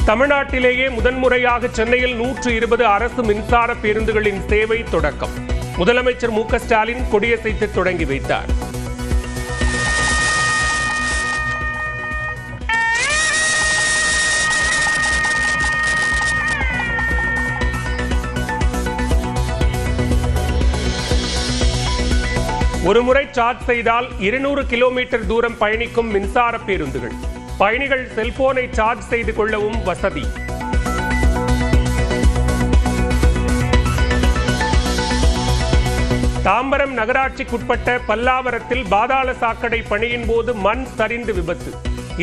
தமிழ்நாட்டிலேயே முதன்முறையாக சென்னையில் 120 அரசு மின்சார பேருந்துகளின் சேவை தொடக்கம். முதலமைச்சர் மு.க. ஸ்டாலின் கொடியசைத்து தொடங்கி வைத்தார். ஒருமுறை சார்ஜ் செய்தால் 200 கிலோமீட்டர் தூரம் பயணிக்கும் மின்சார பேருந்துகள். பயணிகள் செல்போனை சார்ஜ் செய்து கொள்ளவும் வசதி. தாம்பரம் நகராட்சிக்குட்பட்ட பல்லாவரத்தில் பாதாள சாக்கடை பணியின் போது மண் சரிந்து விபத்து.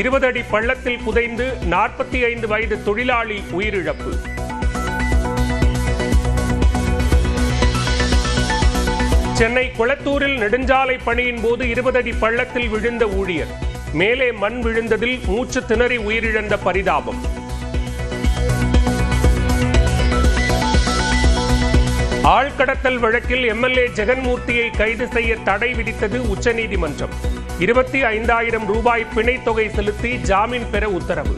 20 அடி பள்ளத்தில் புதைந்து 45 வயது தொழிலாளி உயிரிழப்பு. சென்னை கொளத்தூரில் நெடுஞ்சாலை பணியின் போது 20 அடி பள்ளத்தில் விழுந்த ஊழியர். மேலே மண் விழுந்ததில் மூச்சு திணறி உயிரிழந்த பரிதாபம். ஆழ்கடத்தல் வழக்கில் எம்எல்ஏ ஜெகன்மூர்த்தியை கைது செய்ய தடை விதித்தது உச்சநீதிமன்றம். 25,000 ரூபாய் பிணைத் தொகை செலுத்தி ஜாமீன் பெற உத்தரவு.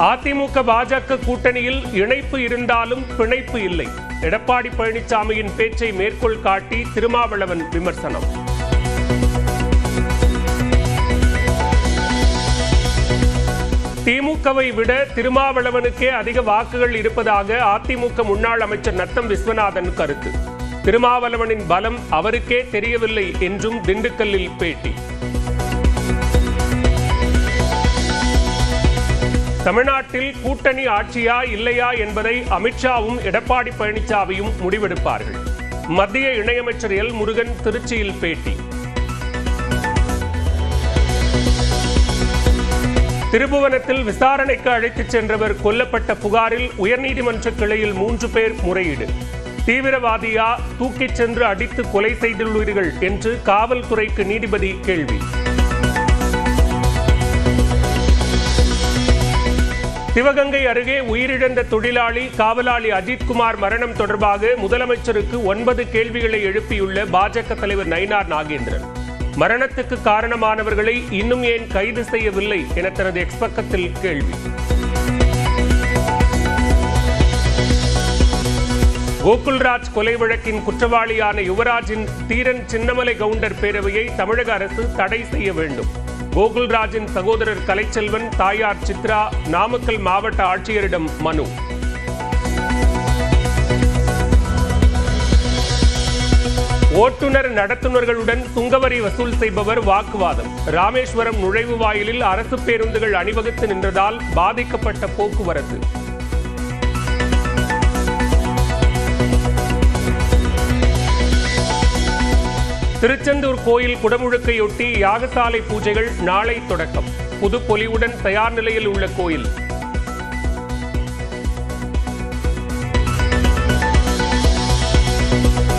அதிமுக பாஜக கூட்டணியில் இணைப்பு இருந்தாலும் பிணைப்பு இல்லை. எடப்பாடி பழனிசாமியின் பேச்சை மேற்கோள் காட்டி திருமாவளவன் விமர்சனம். திமுகவை விட திருமாவளவனுக்கே அதிக வாக்குகள் இருப்பதாக அதிமுக முன்னாள் அமைச்சர் நத்தம் விஸ்வநாதன் கருத்து. திருமாவளவனின் பலம் அவருக்கே தெரியவில்லை என்றும் திண்டுக்கல்லில் பேட்டி. தமிழ்நாட்டில் கூட்டணி ஆட்சியா இல்லையா என்பதை அமித்ஷாவும் எடப்பாடி பழனிசாமியும் முடிவெடுப்பார்கள். மத்திய இணையமைச்சர் எல் முருகன் திருச்சியில் பேட்டி. திருபுவனத்தில் விசாரணைக்கு அழைத்துச் சென்றவர் கொல்லப்பட்ட புகாரில் உயர்நீதிமன்ற கிளையில் 3 பேர் முறையீடு. தீவிரவாதியா தூக்கிச் சென்று அடித்து கொலை செய்துள்ளீர்கள் என்று காவல்துறைக்கு நீதிபதி கேள்வி. சிவகங்கை அருகே உயிரிழந்த தொழிலாளி காவலாளி அஜித்குமார் மரணம் தொடர்பாக முதலமைச்சருக்கு 9 கேள்விகளை எழுப்பியுள்ள பாஜக தலைவர் நயினார் நாகேந்திரன். மரணத்துக்கு காரணமானவர்களை இன்னும் ஏன் கைது செய்யவில்லை என தனது எக்ஸ் பக்கத்தில் கேள்வி. கோகுல்ராஜ் கொலை வழக்கின் குற்றவாளியான யுவராஜின் தீரன் சின்னமலை கவுண்டர் பேரவையை தமிழக அரசு தடை செய்ய வேண்டும். கோகுல்ராஜின் சகோதரர் கலைச்செல்வன், தாயார் சித்ரா நாமக்கல் மாவட்ட ஆட்சியரிடம் மனு. ஓட்டுநர் நடத்துனர்களுடன் சுங்கவரி வசூல் செய்பவர் வாக்குவாதம். ராமேஸ்வரம் நுழைவு வாயிலில் அரசு பேருந்துகள் அணிவகுத்து நின்றதால் பாதிக்கப்பட்ட போக்குவரத்து. திருச்செந்தூர் கோயில் குடமுழுக்கையொட்டி யாகசாலை பூஜைகள் நாளை தொடக்கம். புதுப்பொலிவுடன் தயார் நிலையில் உள்ள கோயில்.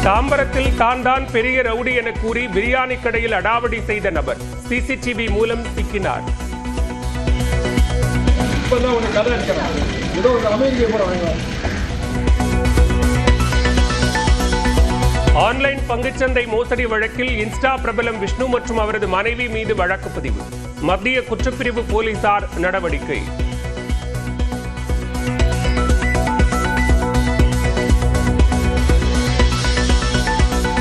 தாம்பரத்தில் தான் பெரிய ரவுடி என கூறி பிரியாணி கடையில் அடாவடி செய்த நபர் சிசிடிவி மூலம் சிக்கினார். ஆன்லைன் பங்குச்சந்தை மோசடி வழக்கில் இன்ஸ்டா பிரபலம் விஷ்ணு மற்றும் அவரது மனைவி மீது வழக்கு பதிவு. மத்திய குற்றப்பிரிவு போலீசார் நடவடிக்கை.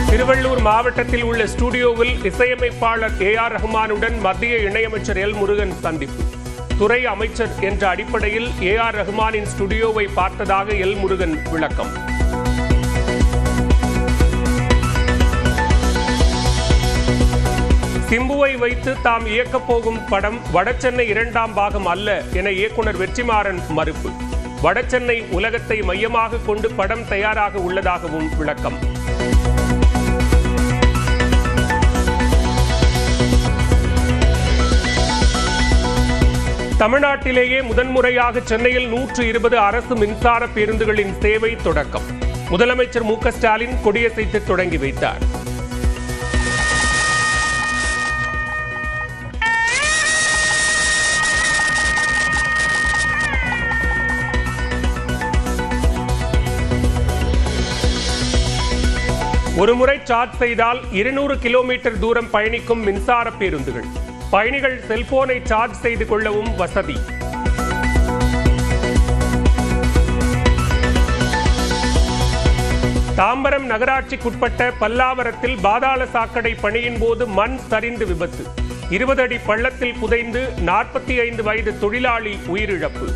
திருவள்ளூர் மாவட்டத்தில் உள்ள ஸ்டுடியோவில் இசையமைப்பாளர் AR ரஹ்மானுடன் மத்திய இணையமைச்சர் எல் முருகன் சந்திப்பு. துறை அமைச்சர் என்ற அடிப்படையில் AR ரஹ்மானின் ஸ்டுடியோவை பார்த்ததாக எல் முருகன் விளக்கம். சிம்புவை வைத்து தாம் இயக்கப் போகும் படம் வடசென்னை 2ஆம் பாகம் அல்ல என இயக்குனர் வெற்றிமாறன் மறுப்பு. வடசென்னை உலகத்தை மையமாக கொண்டு படம் தயாராக உள்ளதாகவும் விளக்கம். தமிழ்நாட்டிலேயே முதன்முறையாக சென்னையில் 120 அரசு மின்சார பேருந்துகளின் சேவை தொடக்கம். முதலமைச்சர் மு.க. ஸ்டாலின் கொடியசைத்து தொடங்கி வைத்தார். ஒருமுறை சார்ஜ் செய்தால் 200 கிலோமீட்டர் தூரம் பயணிக்கும் மின்சார பேருந்துகள். பயணிகள் செல்போனை சார்ஜ் செய்து கொள்ளவும் வசதி. தாம்பரம் நகராட்சிக்குட்பட்ட பல்லாவரத்தில் பாதாள சாக்கடை பணியின் போது மண் சரிந்து விபத்து. 20 அடி பள்ளத்தில் புதைந்து 45 வயது தொழிலாளி உயிரிழப்பு.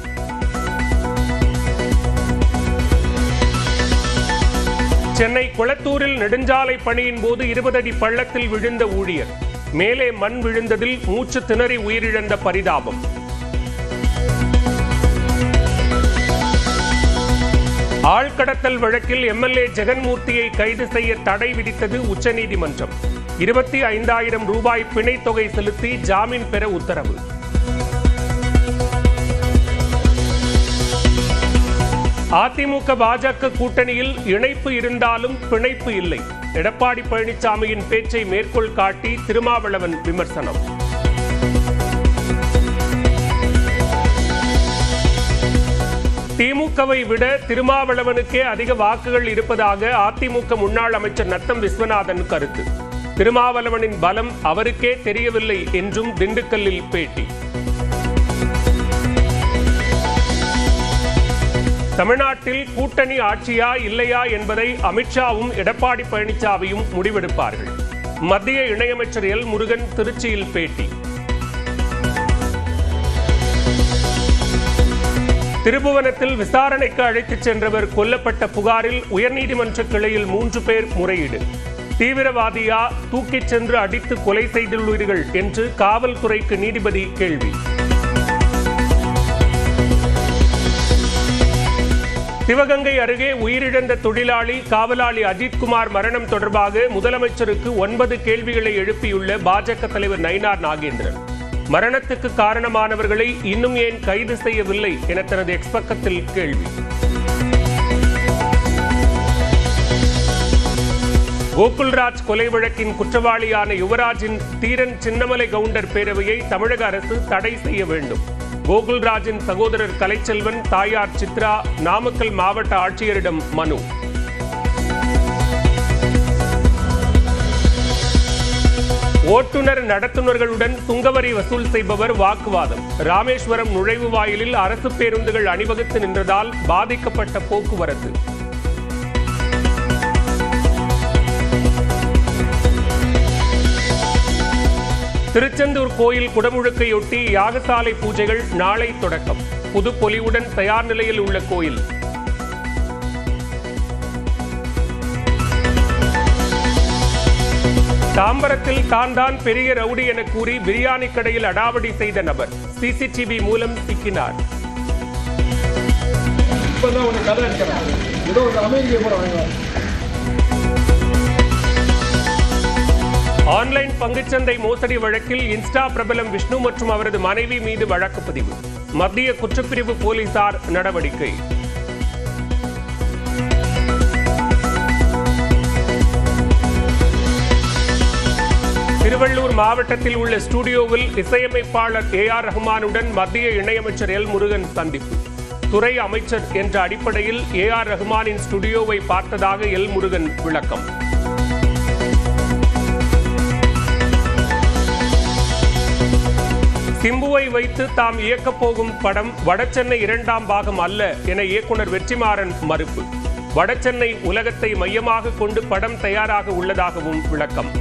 சென்னை கொளத்தூரில் நெடுஞ்சாலை பணியின் போது 20 அடி பள்ளத்தில் விழுந்த ஊழியர். மேலே மண் விழுந்ததில் மூச்சு திணறி உயிரிழந்த பரிதாபம். ஆழ்கடத்தல் வழக்கில் எம்எல்ஏ ஜெகன்மூர்த்தியை கைது செய்ய தடை விதித்தது உச்சநீதிமன்றம். 25,000 ரூபாய் பிணைத் தொகை செலுத்தி ஜாமீன் பெற உத்தரவு. அதிமுக பாஜக கூட்டணியில் இணைப்பு இருந்தாலும் பிணைப்பு இல்லை. எடப்பாடி பழனிசாமியின் பேச்சை மேற்கோள் காட்டி திருமாவளவன் விமர்சனம். திமுகவை விட திருமாவளவனுக்கே அதிக வாக்குகள் இருப்பதாக அதிமுக முன்னாள் அமைச்சர் நத்தம் விஸ்வநாதன் கருத்து. திருமாவளவனின் பலம் அவருக்கே தெரியவில்லை என்றும் திண்டுக்கல்லில் பேட்டி. தமிழ்நாட்டில் கூட்டணி ஆட்சியா இல்லையா என்பதை அமித்ஷாவும் எடப்பாடி பழனிசாமியும் முடிவெடுப்பார்கள். மத்திய இணையமைச்சர் எல் முருகன் திருச்சியில் பேட்டி. திருபுவனத்தில் விசாரணைக்கு அழைத்துச் சென்றவர் கொல்லப்பட்ட புகாரில் உயர்நீதிமன்ற கிளையில் 3 பேர் முறையீடு. தீவிரவாதியா தூக்கிச் சென்று அடித்து கொலை செய்துள்ளீர்கள் என்று காவல்துறைக்கு நீதிபதி கேள்வி. சிவகங்கை அருகே உயிரிழந்த தொழிலாளி காவலாளி அஜித்குமார் மரணம் தொடர்பாக முதலமைச்சருக்கு 9 கேள்விகளை எழுப்பியுள்ள பாஜக தலைவர் நயினார் நாகேந்திரன். மரணத்துக்கு காரணமானவர்களை இன்னும் ஏன் கைது செய்யவில்லை என தனது எக்ஸ் பக்கத்தில் கேள்வி. கோகுல்ராஜ் கொலை வழக்கின் குற்றவாளியான யுவராஜின் தீரன் சின்னமலை கவுண்டர் பேரவையை தமிழக அரசு தடை செய்ய வேண்டும். கோகுல்ராஜின் சகோதரர் கலைச்செல்வன், தாயார் சித்ரா நாமக்கல் மாவட்ட ஆட்சியரிடம் மனு. ஓட்டுநர் நடத்துனர்களுடன் சுங்கவரி வசூல் செய்பவர் வாக்குவாதம். ராமேஸ்வரம் நுழைவு வாயிலில் அரசு பேருந்துகள் அணிவகுத்து நின்றதால் பாதிக்கப்பட்ட போக்குவரத்து. திருச்செந்தூர் கோயில் குடமுழுக்கையொட்டி யாகசாலை பூஜைகள் நாளை தொடக்கம். புதுப்பொலிவுடன் தயார் நிலையில் உள்ள கோயில். தாம்பரத்தில் தான் பெரிய ரவுடி என கூறி பிரியாணி கடையில் அடாவடி செய்த நபர் சிசிடிவி மூலம் சிக்கினார். ஆன்லைன் பங்குச்சந்தை மோசடி வழக்கில் இன்ஸ்டா பிரபலம் விஷ்ணு மற்றும் அவரது மனைவி மீது வழக்கு பதிவு. மத்திய குற்றப்பிரிவு போலீசார் நடவடிக்கை. திருவள்ளூர் மாவட்டத்தில் உள்ள ஸ்டுடியோவில் இசையமைப்பாளர் ஏஆர் ரஹ்மானுடன் மத்திய இணையமைச்சர் எல் முருகன் சந்திப்பு. துறை அமைச்சர் என்ற அடிப்படையில் ஏஆர் ரஹ்மானின் ஸ்டுடியோவை பார்த்ததாக எல் முருகன் விளக்கம். சிம்புவை வைத்து தாம் இயக்கப் போகும் படம் வடசென்னை 2ஆம் பாகம் அல்ல என இயக்குனர் வெற்றிமாறன் மறுப்பு. வடசென்னை உலகத்தை மையமாக கொண்டு படம் தயாராக உள்ளதாகவும் விளக்கம்.